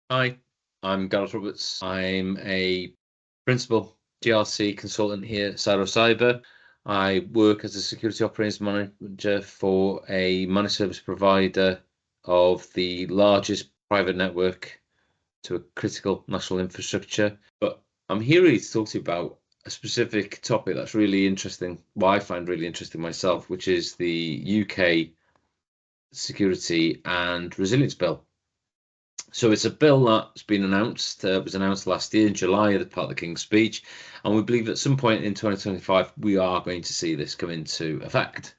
Hi, I'm Gareth Roberts. I'm a principal GRC consultant here at Cyber. I work as a security operations manager for a managed service provider of the largest private network to a critical national infrastructure. But I'm here really to talk to you about a specific topic that's really interesting, what I find really interesting myself, which is the UK Security and Resilience Bill. So it's a bill that's been announced, was announced last year in July as part of the King's Speech, and we believe at some point in 2025 we are going to see this come into effect.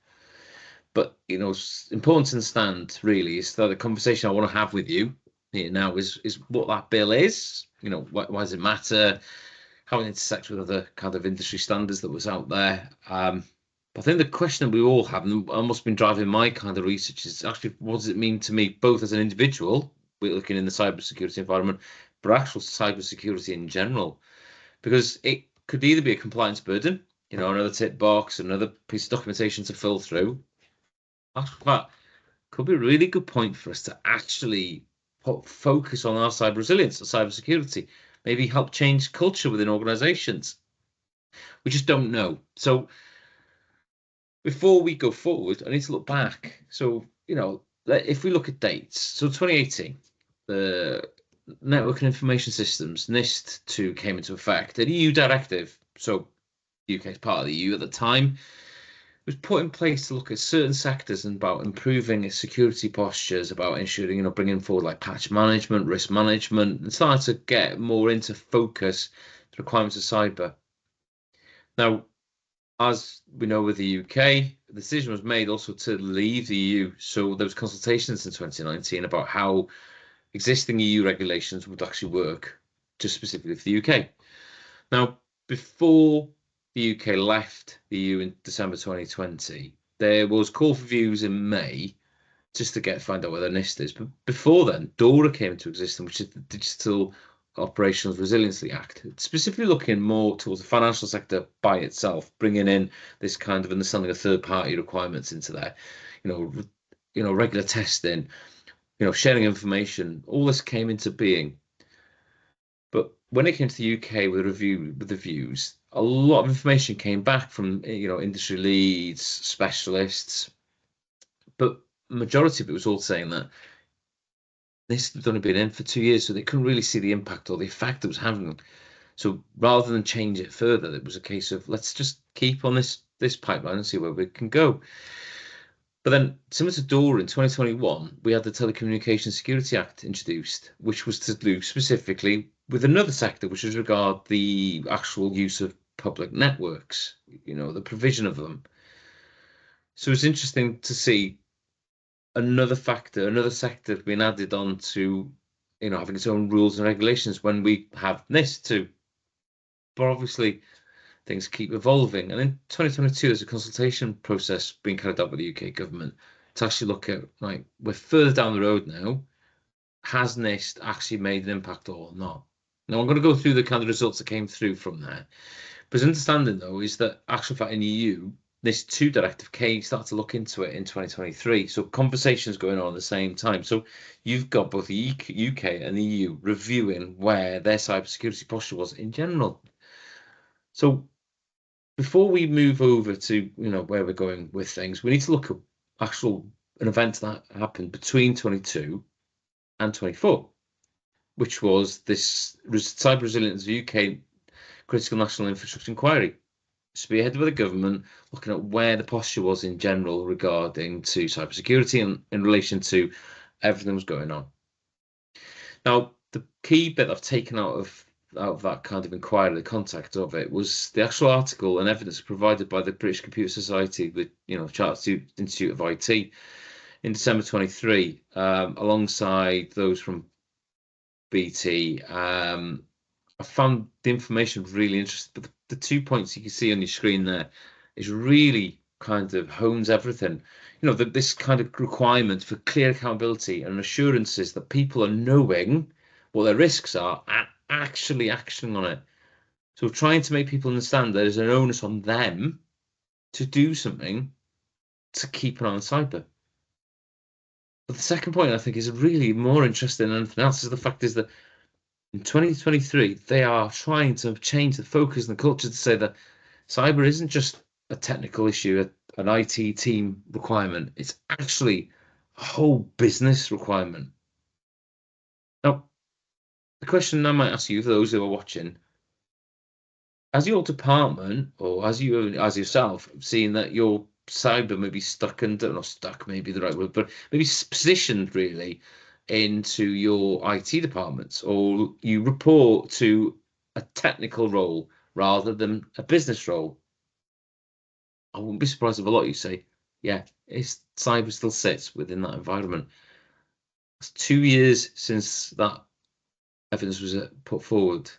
But it's important to understand really is that the conversation I want to have with you here now is what that bill is. Why does it matter? How it intersects with other kind of industry standards that was out there. I think the question that we all have, and almost been driving my kind of research, is actually what does it mean to me, both as an individual, we're looking in the cybersecurity environment, but actual cybersecurity in general, because it could either be a compliance burden, another tick box, another piece of documentation to fill through. Actually, that could be a really good point for us to actually focus on our cyber resilience, our cybersecurity, maybe help change culture within organizations. We just don't know. So before we go forward, I need to look back. So, if we look at dates, so 2018, the Network and Information Systems, NIST 2 came into effect, an EU directive. So, UK is part of the EU at the time, was put in place to look at certain sectors and about improving its security postures, about ensuring, bringing forward like patch management, risk management, and starting to get more into focus the requirements of cyber. Now, as we know with the UK, the decision was made also to leave the EU. So there was consultations in 2019 about how existing EU regulations would actually work, just specifically for the UK. Now, before the UK left the EU in December 2020, there was call for views in May just to find out where the NIST is. But before then, DORA came into existence, which is the Digital Operational Resiliency Act, specifically looking more towards the financial sector by itself, bringing in this kind of understanding of third-party requirements into there, regular testing, sharing information. All this came into being. But when it came to the UK with the views, a lot of information came back from industry leads, specialists, but majority of it was all saying that this had only been in for 2 years, so they couldn't really see the impact or the effect it was having. So rather than change it further, it was a case of let's just keep on this pipeline and see where we can go. But then, similar to DORA in 2021, we had the Telecommunications Security Act introduced, which was to do specifically with another sector, which is regard the actual use of public networks, the provision of them. So it's interesting to see another factor, another sector being added on to, having its own rules and regulations when we have this too. But obviously, things keep evolving. And in 2022, there's a consultation process being carried out by the UK government to actually look at, like, we're further down the road now. Has NIST actually made an impact or not? Now, I'm going to go through the kind of results that came through from there. But understanding, though, is that actual fact in the EU, this 2 directive came started to look into it in 2023. So conversations going on at the same time. So you've got both the UK and the EU reviewing where their cybersecurity posture was in general. So before we move over to where we're going with things, we need to look at an event that happened between 22 and 24, which was this cyber resilience UK critical national infrastructure inquiry, spearheaded by the government, looking at where the posture was in general regarding to cybersecurity and in relation to everything that was going on. Now, the key bit I've taken out of that kind of inquiry, the context of it, was the actual article and evidence provided by the British Computer Society with, Chartered Institute of IT in December 23, alongside those from BT. I found the information really interesting, but the 2 points you can see on your screen there is really kind of hones everything. This kind of requirement for clear accountability and assurances that people are knowing what their risks are and actually actioning on it. So trying to make people understand there's an onus on them to do something to keep an eye on cyber. But the second point I think is really more interesting than anything else is the fact is that in 2023 they are trying to change the focus and the culture to say that cyber isn't just a technical issue, an IT team requirement. It's actually a whole business requirement. Now, the question I might ask you, for those who are watching, as your department or as yourself, seeing that your cyber may be stuck and not stuck, maybe the right word, but maybe positioned really into your IT departments, or you report to a technical role rather than a business role. I wouldn't be surprised if a lot of you say, yeah, it's cyber still sits within that environment. It's 2 years since that evidence was put forward.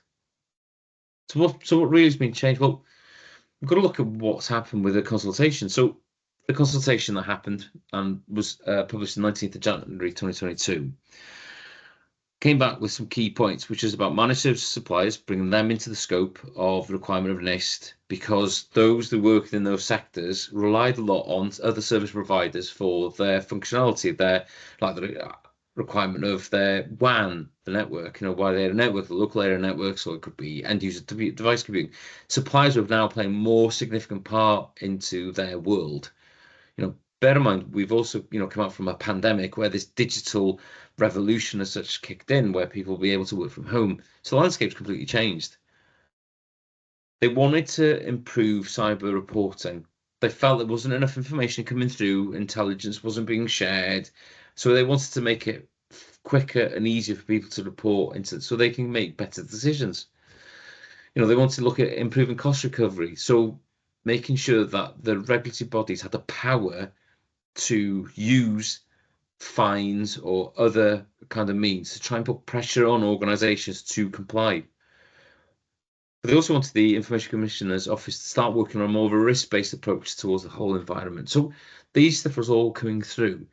So what really has been changed? Well, we've got to look at what's happened with the consultation. So the consultation that happened and was published on 19th of January 2022 came back with some key points, which is about managed service suppliers, bringing them into the scope of the requirement of NIST, because those that work in those sectors relied a lot on other service providers for their functionality, their like the requirement of their WAN, the network, wide area network, the local area network, so it could be end user device computing. Suppliers are now playing more significant part into their world. Bear in mind, we've also, come out from a pandemic where this digital revolution as such kicked in, where people will be able to work from home. So the landscape's completely changed. They wanted to improve cyber reporting. They felt there wasn't enough information coming through, intelligence wasn't being shared. So they wanted to make it quicker and easier for people to report into, so they can make better decisions. They want to look at improving cost recovery. So making sure that the regulatory bodies had the power to use fines or other kind of means to try and put pressure on organizations to comply. But they also wanted the Information Commissioner's Office to start working on more of a risk-based approach towards the whole environment. So these stuff was all coming through.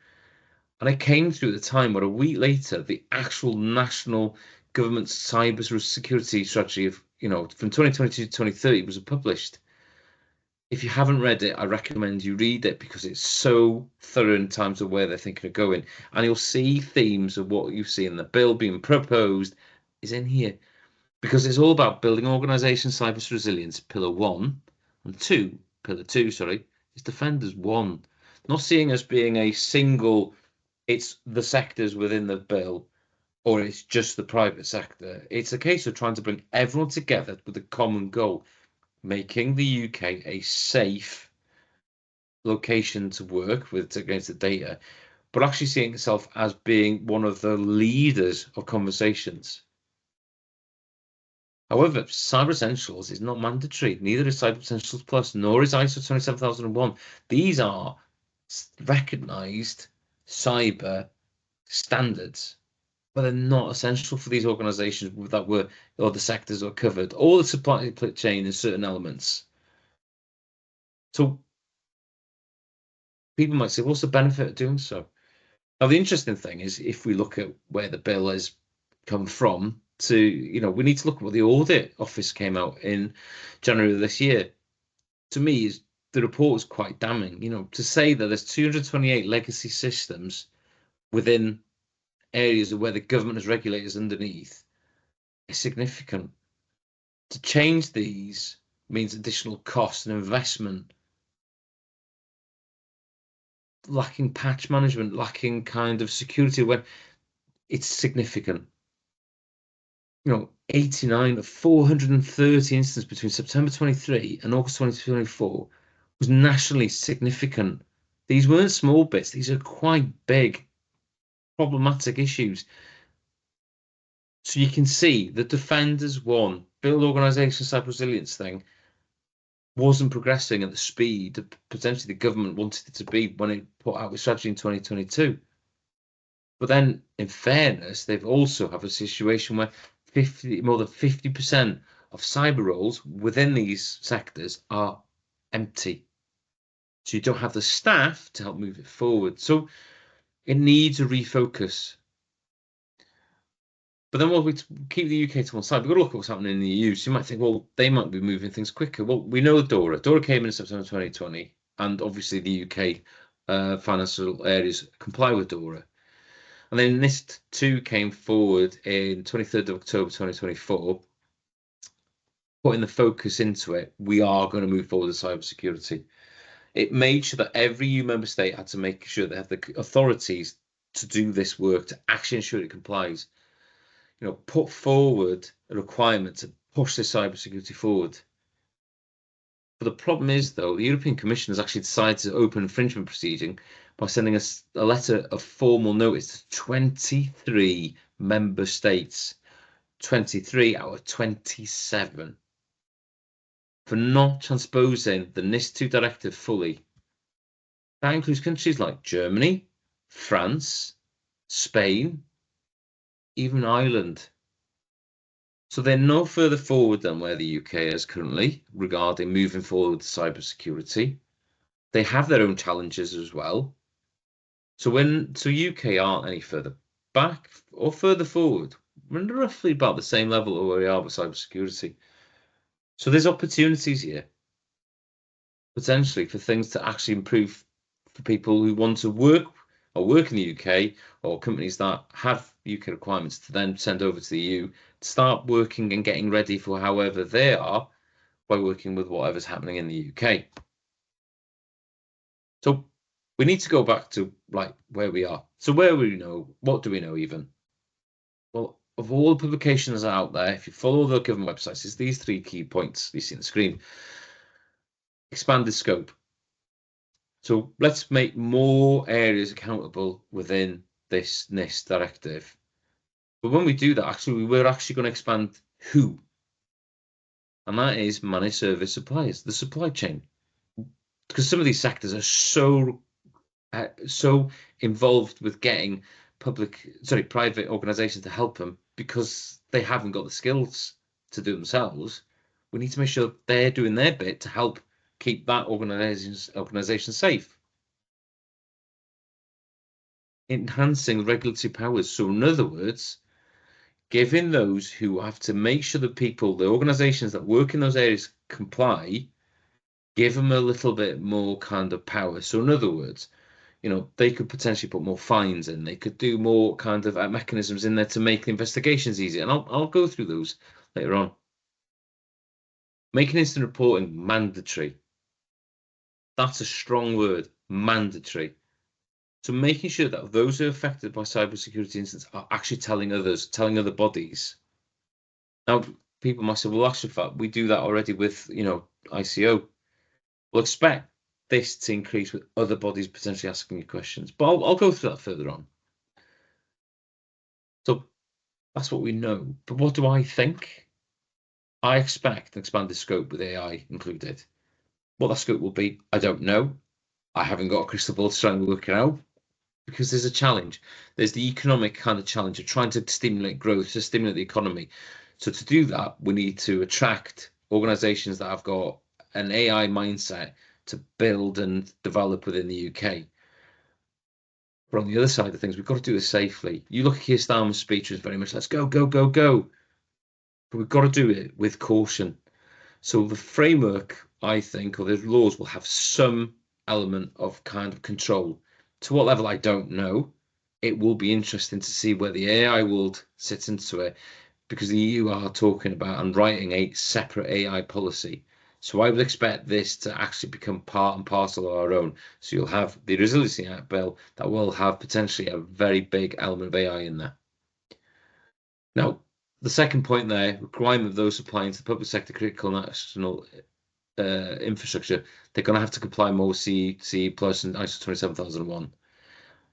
And it came through at the time where a week later, the actual national government cyber security strategy of, from 2022 to 2030 was published. If you haven't read it, I recommend you read it because it's so thorough in terms of where they're thinking of going. And you'll see themes of what you see in the bill being proposed is in here. Because it's all about building organisation cyber resilience, pillar 1, and 2, pillar 2, sorry, is defenders 1. Not seeing us being a single, it's the sectors within the bill, or it's just the private sector. It's a case of trying to bring everyone together with a common goal, making the UK a safe location to work with against the data, but actually seeing itself as being one of the leaders of conversations. However, Cyber Essentials is not mandatory. Neither is Cyber Essentials Plus, nor is ISO 27001. These are recognized cyber standards, but they're not essential for these organizations that were, or the sectors are covered, or the supply chain in certain elements. So people might say, what's the benefit of doing so? Now, the interesting thing is, if we look at where the bill has come from, we need to look at what the audit office came out in January of this year. To me, the report is quite damning. To say that there's 228 legacy systems within areas of where the government has regulators underneath is significant. To change these means additional cost and investment, lacking patch management, lacking kind of security when it's significant. 89 of 430 incidents between September 23 and August 2024 was nationally significant. These weren't small bits. These are quite big, problematic issues. So you can see the Defenders 1, build organisation cyber resilience thing, wasn't progressing at the speed that potentially the government wanted it to be when it put out its strategy in 2022. But then, in fairness, they've also have a situation where more than 50% of cyber roles within these sectors are empty. So you don't have the staff to help move it forward. So it needs a refocus. But then while we keep the UK to one side, we've got to look at what's happening in the EU. So you might think, well, they might be moving things quicker. Well, we know DORA. DORA came in September 2020, and obviously the UK financial areas comply with DORA. And then NIST 2 came forward in 23rd of October 2024, putting the focus into it. We are going to move forward with cybersecurity. It made sure that every EU member state had to make sure they have the authorities to do this work, to actually ensure it complies. Put forward a requirement to push this cybersecurity forward. But the problem is, though, the European Commission has actually decided to open infringement proceeding by sending us a letter of formal notice to 23 member states, 23 out of 27, for not transposing the NIS2 directive fully. That includes countries like Germany, France, Spain, even Ireland. So they're no further forward than where the UK is currently regarding moving forward with cybersecurity. They have their own challenges as well. So UK aren't any further back or further forward. We're roughly about the same level of where we are with cybersecurity. So there's opportunities here, potentially, for things to actually improve for people who want to work in the UK, or companies that have UK requirements to then send over to the EU to start working and getting ready for however they are by working with whatever's happening in the UK. So we need to go back to where we are. So what do we know even? Well, of all the publications out there, if you follow the given websites, it's these 3 key points you see on the screen. Expand the scope. So let's make more areas accountable within this NIST directive. But when we do that, actually, we're actually going to expand who. And that is managed service suppliers, the supply chain. Because some of these sectors are so involved with getting private organizations to help them because they haven't got the skills to do it themselves. We need to make sure they're doing their bit to help keep that organization safe. Enhancing regulatory powers. So in other words, giving those who have to make sure the organizations that work in those areas comply, give them a little bit more kind of power. So in other words, they could potentially put more fines in. They could do more kind of mechanisms in there to make the investigations easier. And I'll go through those later on. Making instant reporting mandatory. That's a strong word, mandatory. So making sure that those who are affected by cybersecurity incidents are actually telling other bodies. Now, people might say, well, actually, we do that already with, ICO. We'll expect this to increase with other bodies potentially asking you questions, but I'll go through that further on. So that's what we know. But what do I think? I expect an expanded scope with AI included. What that scope will be, I don't know. I haven't got a crystal ball to try and work it out because there's a challenge. There's the economic kind of challenge of trying to stimulate growth, to stimulate the economy. So to do that, we need to attract organizations that have got an AI mindset to build and develop within the UK. But on the other side of things, we've got to do this safely. You look at Keir Starmer's speech, it's very much let's go, go, go, go. But we've got to do it with caution. So the framework, I think, or the laws will have some element of kind of control. To what level, I don't know. It will be interesting to see where the AI world sits into it, because the EU are talking about and writing a separate AI policy. So I would expect this to actually become part and parcel of our own. So you'll have the Resiliency Act bill that will have potentially a very big element of AI in there. Now, the second point there, requirement of those supplying to the public sector critical national infrastructure, they're going to have to comply more with CE Plus and ISO 27001.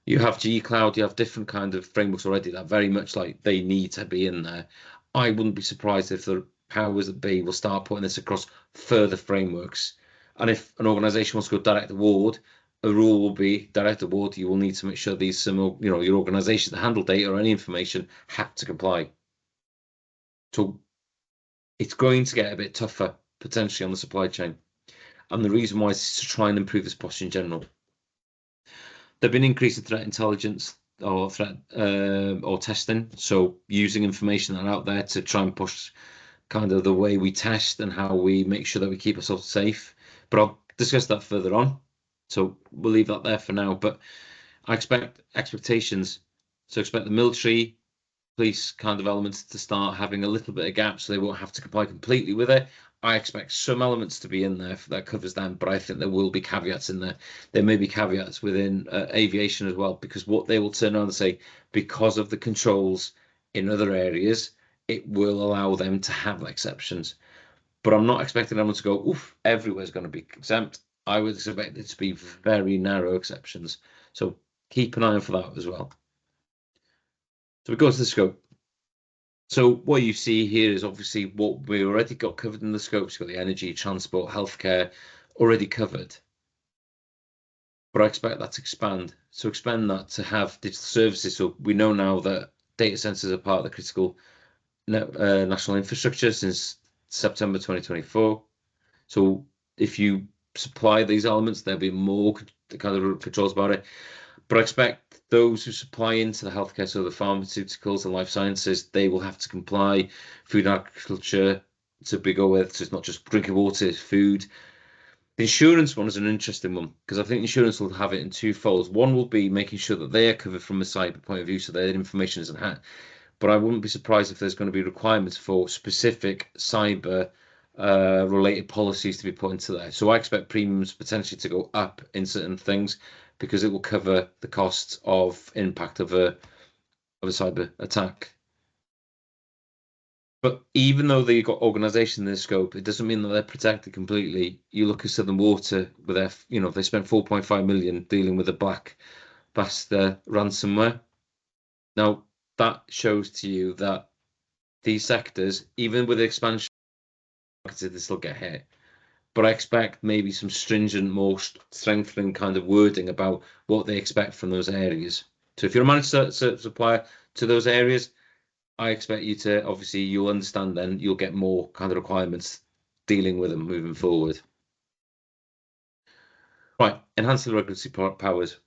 You have G Cloud, you have different kind of frameworks already that very much like they need to be in there. I wouldn't be surprised if the powers that be will start putting this across further frameworks. And if an organization wants to go direct award, a rule will be direct award. You will need to make sure these your organizations that handle data or any information have to comply. So it's going to get a bit tougher potentially on the supply chain. And the reason why is to try and improve this posture in general. There've been increasing threat intelligence or threat or testing. So using information that are out there to try and push kind of the way we test and how we make sure that we keep ourselves safe. But I'll discuss that further on. So we'll leave that there for now. But I expect expectations So expect the military, police kind of elements to start having a little bit of gap, so they won't have to comply completely with it. I expect some elements to be in there that covers them, but I think there will be caveats in there. There may be caveats within aviation as well, because what they will turn around and say, because of the controls in other areas, it will allow them to have exceptions. But I'm not expecting everyone to go, oof, everywhere's going to be exempt. I would expect it to be very narrow exceptions. So keep an eye on for that as well. So we go to the scope. So what you see here is obviously what we already got covered in the scopes. You've got the energy, transport, healthcare already covered. But I expect that to expand. So expand that to have digital services. So we know now that data centers are part of the critical national infrastructure since September 2024. So if you supply these elements, there'll be more kind of controls about it. But I expect those who supply into the healthcare, so the pharmaceuticals and life sciences, they will have to comply. Food and agriculture to go with, so it's not just drinking water, it's food. The insurance one is an interesting one because I think insurance will have it in two folds. One will be making sure that they are covered from a cyber point of view, so their information isn't hacked. But I wouldn't be surprised if there's going to be requirements for specific cyber related policies to be put into there. So I expect premiums potentially to go up in certain things because it will cover the costs of impact of a cyber attack. But even though they've got organisation in their scope, it doesn't mean that they're protected completely. You look at Southern Water, with their, they spent 4.5 million dealing with the black bastard ransomware. Now that shows to you that these sectors, even with expansion, they still get hit. But I expect maybe some stringent, more strengthening kind of wording about what they expect from those areas. So if you're a managed supplier to those areas, I expect you to, obviously, you'll understand then, you'll get more kind of requirements dealing with them moving forward. Right, enhancing the regulatory powers.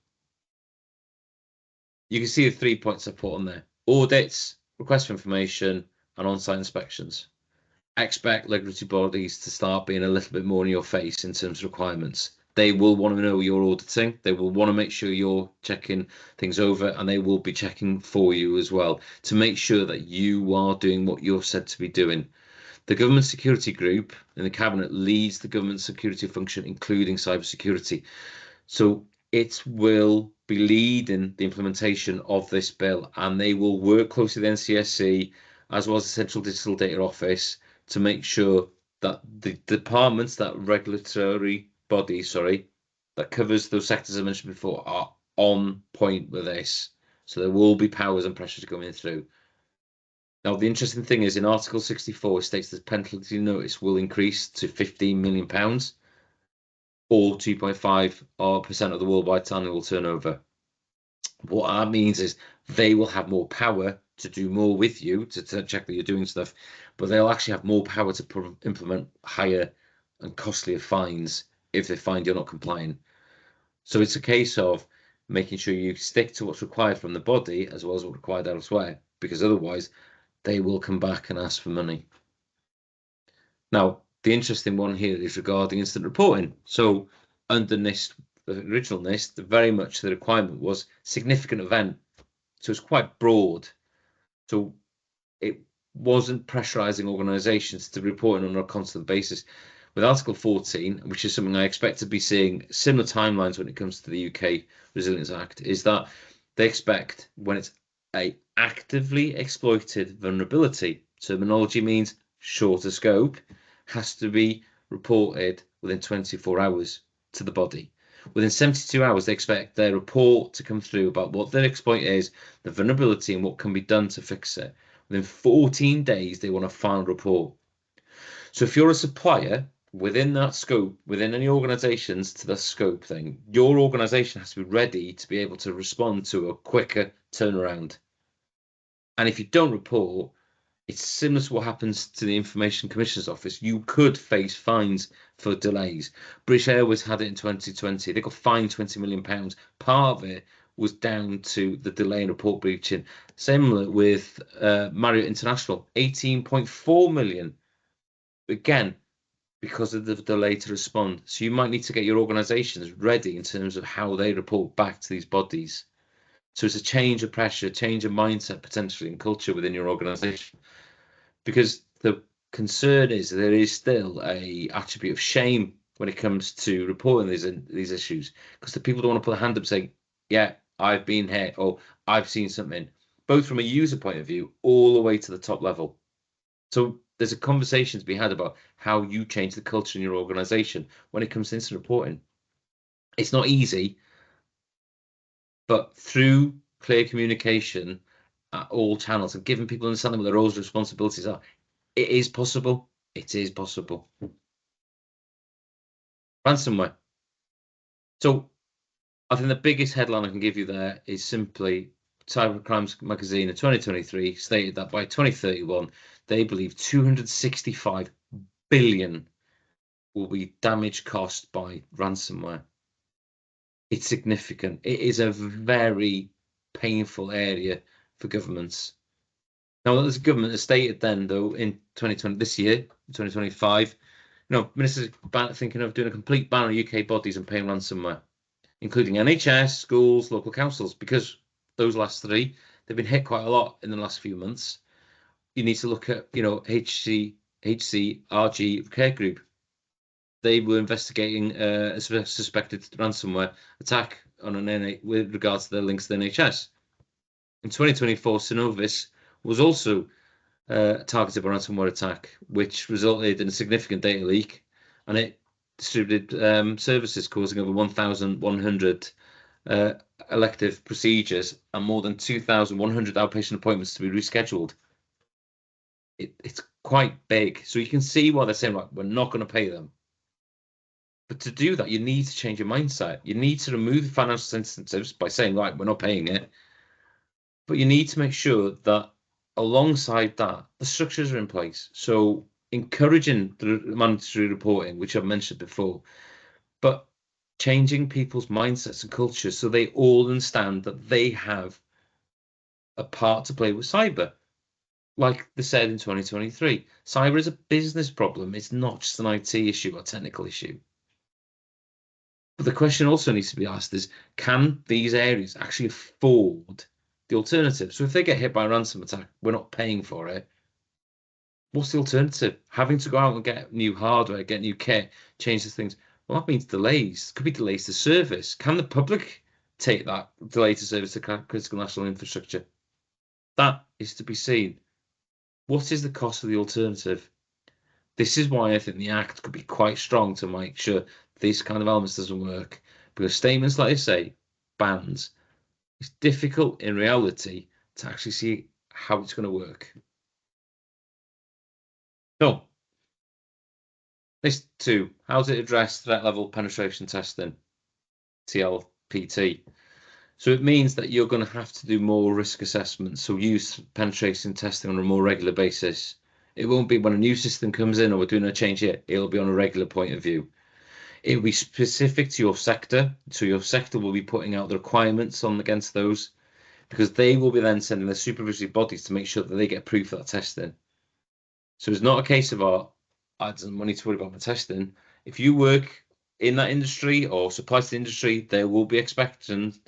You can see the 3 points I put on there. Audits, requests for information, and on-site inspections. I expect regulatory bodies to start being a little bit more in your face in terms of requirements. They will want to know you're auditing. They will want to make sure you're checking things over, and they will be checking for you as well to make sure that you are doing what you're said to be doing. The Government Security Group in the Cabinet leads the government security function, including cybersecurity. So it will be leading the implementation of this bill, and they will work closely with the NCSC as well as the Central Digital Data Office to make sure that the departments, that regulatory body, that covers those sectors I mentioned before, are on point with this. So there will be powers and pressures coming through. Now, the interesting thing is in Article 64, it states that penalty notice will increase to £15 million or 2.5% of the worldwide annual turnover. What that means is they will have more power to do more with you, to check that you're doing stuff, but they'll actually have more power to implement higher and costlier fines if they find you're not complying. So it's a case of making sure you stick to what's required from the body as well as what's required elsewhere, because otherwise they will come back and ask for money. Now, the interesting one here is regarding instant reporting. So under NIST, the original NIST, very much the requirement was significant event. So it's quite broad. So it wasn't pressurizing organizations to report on a constant basis. With Article 14, which is something I expect to be seeing similar timelines when it comes to the UK Resilience Act, is that they expect when it's a actively exploited vulnerability, terminology means shorter scope, has to be reported within 24 hours to the body. Within 72 hours, they expect their report to come through about what their exploit is, the vulnerability, and what can be done to fix it. Within 14 days, they want a final report. So if you're a supplier within that scope, within any organizations to the scope thing, your organization has to be ready to be able to respond to a quicker turnaround. And if you don't report, it's similar to what happens to the Information Commissioner's Office. You could face fines for delays. British Airways had it in 2020. They got fined £20 million. Part of it was down to the delay in report breaching. Similar with Marriott International, 18.4 million. Again, because of the delay to respond. So you might need to get your organisations ready in terms of how they report back to these bodies. So it's a change of pressure, change of mindset, potentially, and culture within your organization. Because the concern is there is still a attribute of shame when it comes to reporting these issues, because the people don't want to put a hand up saying, yeah, I've been here, or I've seen something, both from a user point of view all the way to the top level. So there's a conversation to be had about how you change the culture in your organization when it comes to incident reporting. It's not easy, but through clear communication at all channels and giving people understanding what their roles and responsibilities are, it is possible. It is possible. Ransomware. So I think the biggest headline I can give you there is simply Cybercrimes Magazine in 2023 stated that by 2031, they believe 265 billion will be damage caused by ransomware. It's significant. It is a very painful area for governments. Now, the government has stated then, though, in 2020, this year, 2025, ministers are thinking of doing a complete ban on UK bodies and paying ransomware, including NHS, schools, local councils, because those last three, they've been hit quite a lot in the last few months. You need to look at, HCRG Care Group. They were investigating a suspected ransomware attack on with regards to their links to the NHS. In 2024, Synovis was also targeted by a ransomware attack, which resulted in a significant data leak, and it distributed services causing over 1,100 elective procedures and more than 2,100 outpatient appointments to be rescheduled. It's quite big, so you can see why they're saying, right, we're not going to pay them. But to do that, you need to change your mindset. You need to remove the financial incentives by saying, right, we're not paying it. But you need to make sure that alongside that, the structures are in place. So encouraging the mandatory reporting, which I've mentioned before, but changing people's mindsets and cultures so they all understand that they have a part to play with cyber. Like they said in 2023, cyber is a business problem. It's not just an IT issue or technical issue. But the question also needs to be asked is, can these areas actually afford the alternative? So if they get hit by a ransom attack, we're not paying for it. What's the alternative? Having to go out and get new hardware, get new kit, change the things. Well, that means delays. Could be delays to service. Can the public take that delay to service to critical national infrastructure? That is to be seen. What is the cost of the alternative? This is why I think the Act could be quite strong to make sure these kind of elements doesn't work. Because statements like I say, bans, it's difficult in reality to actually see how it's going to work. So, list 2, how does it address threat level penetration testing, TLPT? So it means that you're going to have to do more risk assessments, so use penetration testing on a more regular basis. It won't be when a new system comes in or we're doing a change here, it'll be on a regular point of view. It will be specific to your sector, so your sector will be putting out the requirements on against those, because they will be then sending their supervisory bodies to make sure that they get proof of that testing. So it's not a case of, I don't need to worry about my testing. If you work in that industry or supply to the industry, there will be expectations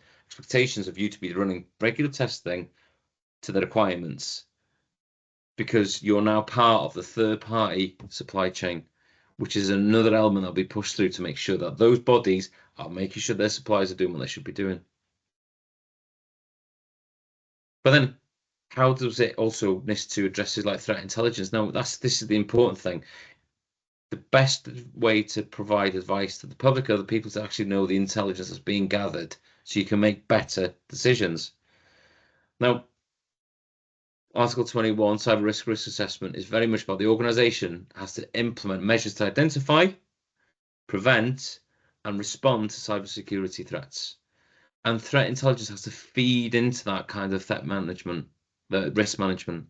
of you to be running regular testing to the requirements, because you're now part of the third-party supply chain, which is another element that'll be pushed through to make sure that those bodies are making sure their suppliers are doing what they should be doing. But then, how does it also NIST2 addresses like threat intelligence? Now, this is the important thing. The best way to provide advice to the public are the people to actually know the intelligence that's being gathered, so you can make better decisions. Now, Article 21, cyber risk assessment, is very much about the organisation has to implement measures to identify, prevent, and respond to cybersecurity threats. And threat intelligence has to feed into that kind of threat management, the risk management.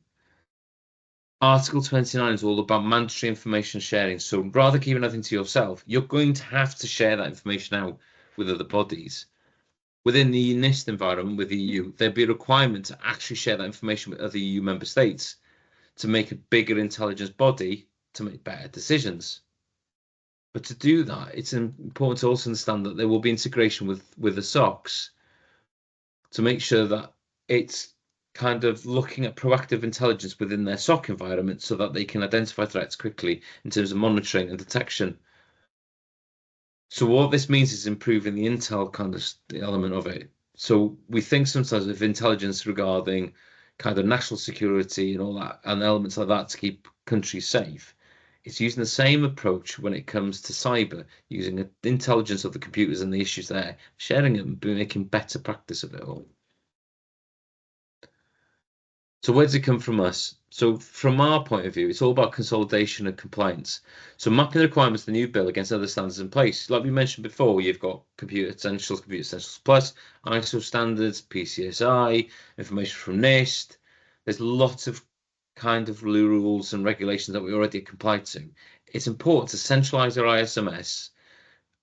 Article 29 is all about mandatory information sharing. So rather than keeping nothing to yourself, you're going to have to share that information out with other bodies. Within the NIST environment with the EU, there'd be a requirement to actually share that information with other EU member states to make a bigger intelligence body to make better decisions. But to do that, it's important to also understand that there will be integration with the SOCs. to make sure that it's kind of looking at proactive intelligence within their SOC environment so that they can identify threats quickly in terms of monitoring and detection. So what this means is improving the intel kind of element of it. So we think sometimes of intelligence regarding kind of national security and all that, and elements like that to keep countries safe. It's using the same approach when it comes to cyber, using the intelligence of the computers and the issues there, sharing it and making better practice of it all. So where does it come from us? So from our point of view, it's all about consolidation and compliance. So mapping the requirements of the new bill against other standards in place. Like we mentioned before, you've got Computer Essentials Plus, ISO standards, PCSI, information from NIST. There's lots of kind of rules and regulations that we already comply to. It's important to centralize our ISMS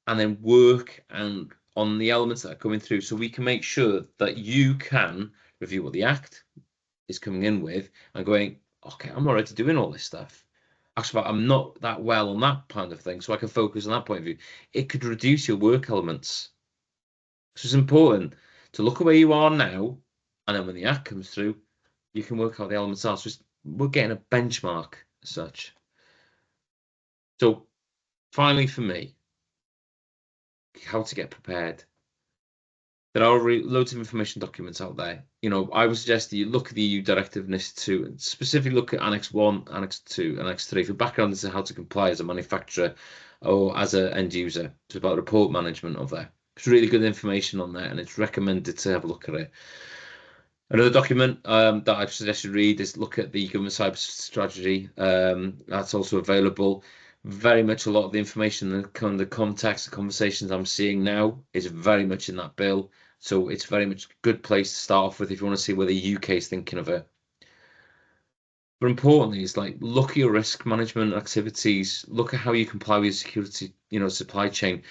and then work and on the elements that are coming through so we can make sure that you can review what the Act is coming in with and going, okay, I'm already doing all this stuff. Actually, I'm not that well on that kind of thing, so I can focus on that point of view. It could reduce your work elements. So it's important to look at where you are now, and then when the Act comes through, you can work out the elements are. So we're getting a benchmark as such. So finally, for me, how to get prepared. There are loads of information documents out there. I would suggest that you look at the EU Directive NIS2 and specifically look at Annex 1, Annex 2, Annex 3 for background as to how to comply as a manufacturer or as an end user. It's about report management of that. It's really good information on there, and it's recommended to have a look at it. Another document that I suggest you read is look at the government cyber strategy. That's also available. Very much a lot of the information, the context, the conversations I'm seeing now is very much in that bill. So it's very much a good place to start off with if you want to see where the UK is thinking of it. But importantly, it's like look at your risk management activities, look at how you comply with your security, supply chain.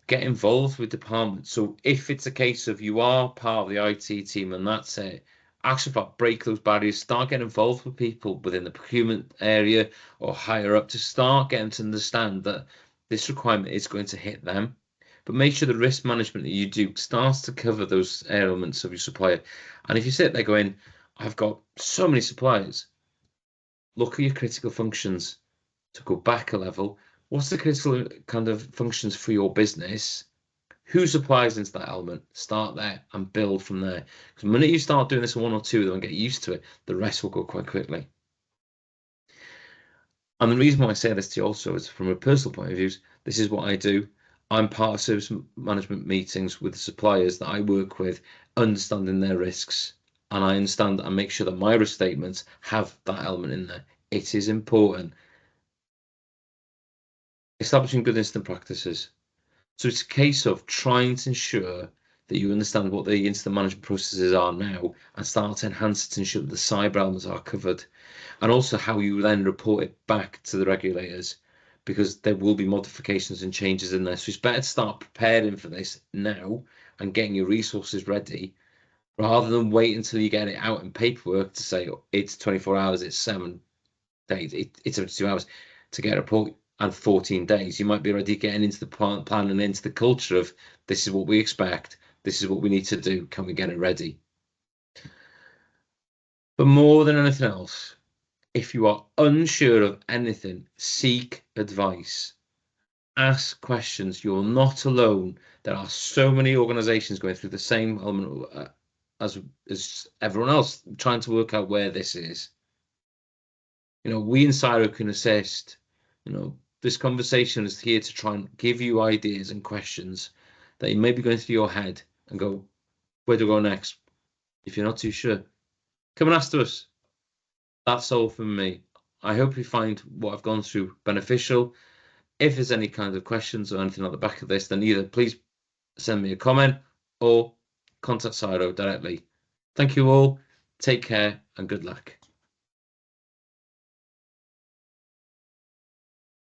Get involved with departments. So if it's a case of you are part of the IT team and that's it, actually break those barriers, start getting involved with people within the procurement area or higher up to start getting to understand that this requirement is going to hit them. But make sure the risk management that you do starts to cover those elements of your supplier. And if you sit there going, I've got so many suppliers, look at your critical functions to go back a level. What's the critical kind of functions for your business? Who supplies into that element? Start there and build from there. Because the minute you start doing this in one or two of them and get used to it, the rest will go quite quickly. And the reason why I say this to you also is from a personal point of view, this is what I do. I'm part of service management meetings with the suppliers that I work with, understanding their risks. And I understand and make sure that my risk statements have that element in there. It is important. Establishing good incident practices. So it's a case of trying to ensure that you understand what the incident management processes are now and start to enhance it to ensure that the cyber elements are covered. And also how you then report it back to the regulators, because there will be modifications and changes in there. So it's better to start preparing for this now and getting your resources ready rather than wait until you get it out in paperwork to say it's 24 hours, it's 7 days, it's 72 hours to get a report and 14 days. You might be already getting into the plan and into the culture of this is what we expect, this is what we need to do, can we get it ready? But more than anything else, if you are unsure of anything, seek advice. Ask questions. You're not alone. There are so many organizations going through the same element as everyone else, trying to work out where this is. We in Cyro can assist. This conversation is here to try and give you ideas and questions that you may be going through your head and go, where do I go next? If you're not too sure, come and ask to us. That's all from me. I hope you find what I've gone through beneficial. If there's any kind of questions or anything at the back of this, then either please send me a comment or contact Cyro directly. Thank you all. Take care and good luck.